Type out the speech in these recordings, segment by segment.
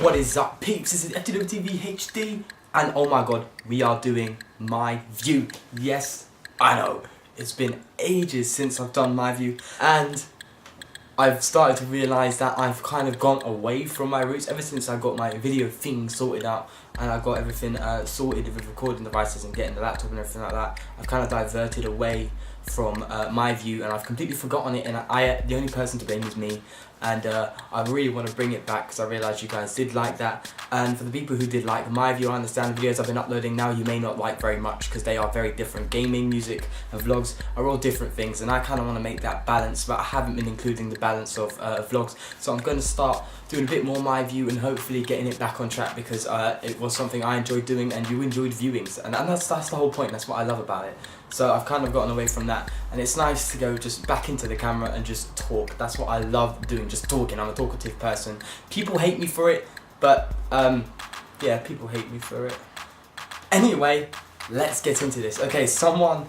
What is up, peeps? This is FTWTV HD, and oh my god, we are doing My View. Yes, I know, it's been ages since I've done My View, and I've started to realise that I've kind of gone away from my roots ever since I got my video thing sorted out, and I got everything sorted with recording devices and getting the laptop and everything like that. I've kind of diverted away from My View, and I've completely forgotten it, and the only person to blame is me. And I really want to bring it back because I realised you guys did like that. And for the people who did like My View, I understand the videos I've been uploading now you may not like very much because they are very different. Gaming, music and vlogs are all different things, and I kind of want to make that balance, but I haven't been including the balance of vlogs. So I'm going to start doing a bit more My View and hopefully getting it back on track because it was something I enjoyed doing and you enjoyed viewing. And that's the whole point, that's what I love about it. So I've kind of gotten away from that, and it's nice to go just back into the camera and just talk. That's what I love doing, just talking. I'm a talkative person. People hate me for it, but yeah, people hate me for it. Anyway, let's get into this. Okay, someone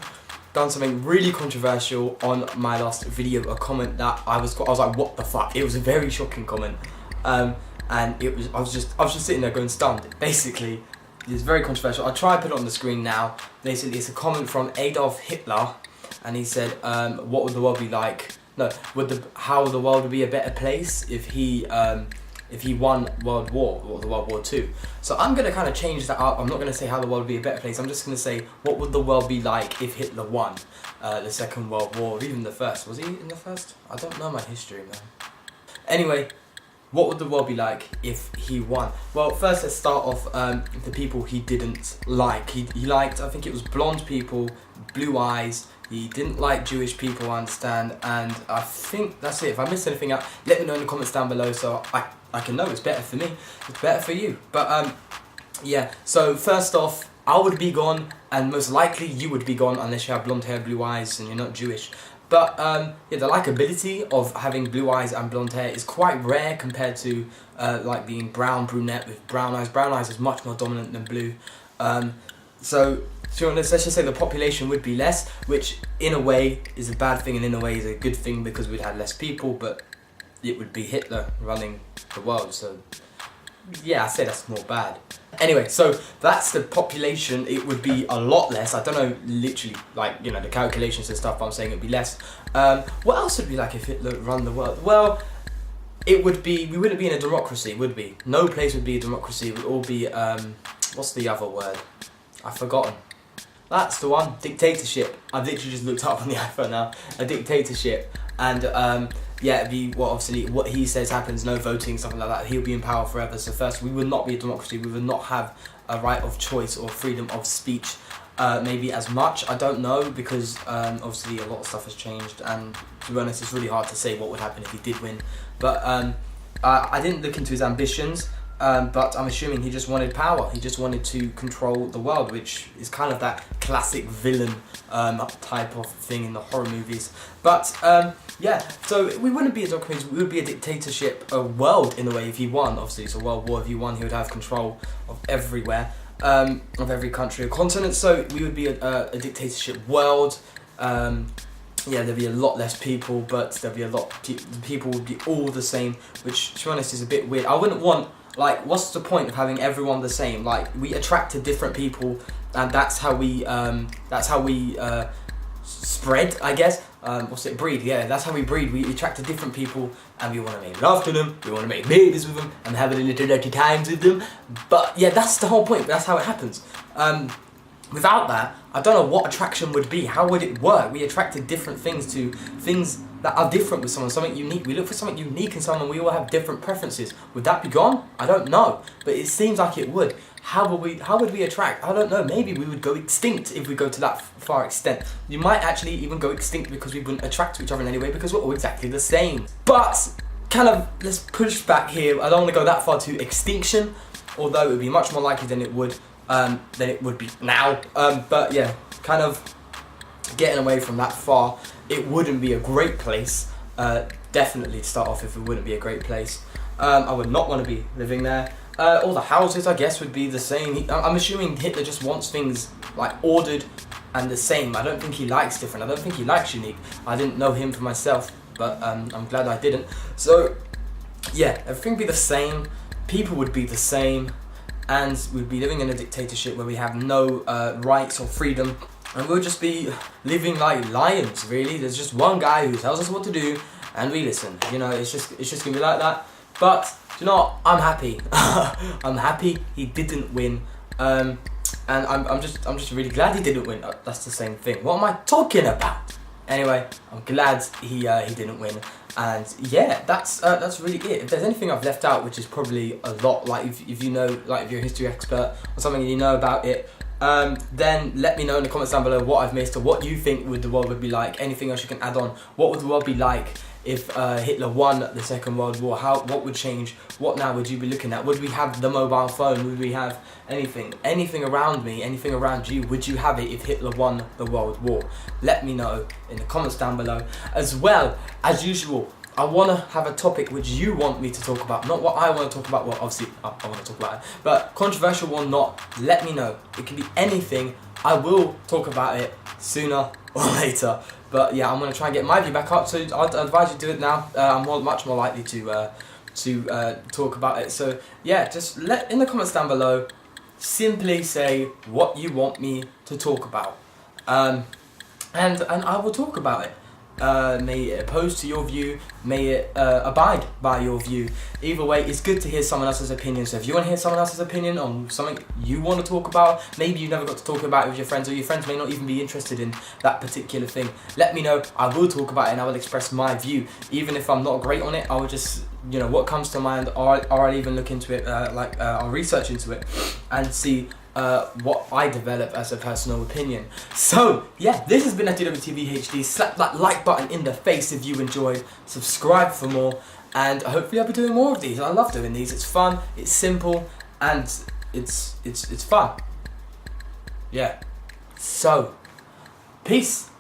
done something really controversial on my last video, a comment that I was like, what the fuck? It was a very shocking comment, and I was just sitting there going stunned. Basically, it's very controversial. I'll try and put it on the screen now. Basically, it's a comment from Adolf Hitler, and he said, what would the world be like? No, how the world would be a better place if he won World War II. So I'm gonna kind of change that up. I'm not gonna say how the world would be a better place. I'm just gonna say what would the world be like if Hitler won the Second World War, or even the First. Was he in the First? I don't know my history, man. Anyway, what would the world be like if he won? Well, first let's start off the people he didn't like. He liked, I think it was blonde people, blue eyes. He didn't like Jewish people, I understand, and I think that's it. If I missed anything out, let me know in the comments down below so I can know it's better for me, it's better for you. But yeah, so first off, I would be gone, and most likely you would be gone unless you have blonde hair, blue eyes, and you're not Jewish. But yeah, the likability of having blue eyes and blonde hair is quite rare compared to like being brown brunette with brown eyes. Brown eyes is much more dominant than blue. So to be honest, let's just say the population would be less, which in a way is a bad thing and in a way is a good thing because we'd have less people, but it would be Hitler running the world. So yeah, I say that's more bad. Anyway, so that's the population. It would be a lot less. I don't know, literally, like, you know, the calculations and stuff, but I'm saying it'd be less. What else would it be like if Hitler run the world? Well, it would be, we wouldn't be in a democracy, would we? No place would be a democracy. It would all be, what's the other word? I've forgotten. That's the one, dictatorship. I've literally just looked up on the iPhone now. A dictatorship. And yeah, it'd be obviously what he says happens, no voting, something like that. He'll be in power forever. So first, we would not be a democracy. We would not have a right of choice or freedom of speech, maybe as much. I don't know, because obviously a lot of stuff has changed, and to be honest, it's really hard to say what would happen if he did win. But I didn't look into his ambitions. But I'm assuming he just wanted power. He just wanted to control the world, which is kind of that classic villain type of thing in the horror movies. But yeah, so we wouldn't be a democracy, we would be a dictatorship, a world in a way if he won. Obviously it's a world war. If he won, he would have control of everywhere, of every country or continent. So we would be a dictatorship world. Yeah, there'd be a lot less people, but there'd be a lot, people would be all the same, which to be honest is a bit weird. I wouldn't want, like, what's the point of having everyone the same? Like, we attracted different people, and that's how we spread, I guess. Breed, yeah, that's how we breed. We attracted different people, and we want to make love to them, we want to make babies with them, and have a little dirty times with them. But yeah, that's the whole point, that's how it happens. Without that, I don't know what attraction would be. How would it work? We attracted different things to things that are different with someone, something unique. We look for something unique in someone. We all have different preferences. Would that be gone? I don't know, but it seems like it would. How would we attract? I don't know. Maybe we would go extinct if we go to that far extent. You might actually even go extinct because we wouldn't attract to each other in any way because we're all exactly the same. But kind of, let's push back here. I don't want to go that far to extinction, although it would be much more likely than it would be now. But yeah, kind of getting away from that far. It wouldn't be a great place, definitely to start off if it wouldn't be a great place. I would not want to be living there. All the houses, I guess, would be the same. I'm assuming Hitler just wants things like ordered and the same. I don't think he likes different. I don't think he likes unique. I didn't know him for myself, but I'm glad I didn't. So yeah, everything would be the same. people would be the same, and we'd be living in a dictatorship where we have no rights or freedom, and we'll just be living like lions, really. There's just one guy who tells us what to do, and we listen. You know, it's just gonna be like that. But you know what? I'm happy. I'm happy he didn't win. And I'm just really glad he didn't win. That's the same thing. What am I talking about? Anyway, I'm glad he didn't win. And yeah, that's really it. If there's anything I've left out, which is probably a lot, like if you know, like if you're a history expert or something and you know about it, then let me know in the comments down below what I've missed or what you think the world would be like. Anything else you can add on? What would the world be like if Hitler won the Second World War? What would change? What now would you be looking at? Would we have the mobile phone? Would we have anything around me, anything around you? Would you have it if Hitler won the World War? Let me know in the comments down below. As well, as usual, I want to have a topic which you want me to talk about, not what I want to talk about. Well, obviously I want to talk about it, but controversial or not, let me know. It can be anything. I will talk about it sooner or later. But yeah, I'm going to try and get my view back up, so I'd advise you to do it now. I'm much more likely to talk about it. So yeah, just let in the comments down below, simply say what you want me to talk about, and I will talk about it. May it oppose to your view, may it abide by your view. Either way, it's good to hear someone else's opinion. So if you want to hear someone else's opinion on something you want to talk about, maybe you never got to talk about it with your friends, or your friends may not even be interested in that particular thing, let me know. I will talk about it and I will express my view. Even if I'm not great on it, I will just, you know, what comes to mind, or I'll even look into it, I'll research into it and see what I develop as a personal opinion. So yeah, this has been FTWTV HD. Slap that like button in the face if you enjoyed, subscribe for more, and hopefully I'll be doing more of these. I love doing these. It's fun, it's simple, and it's fun. Yeah, so peace.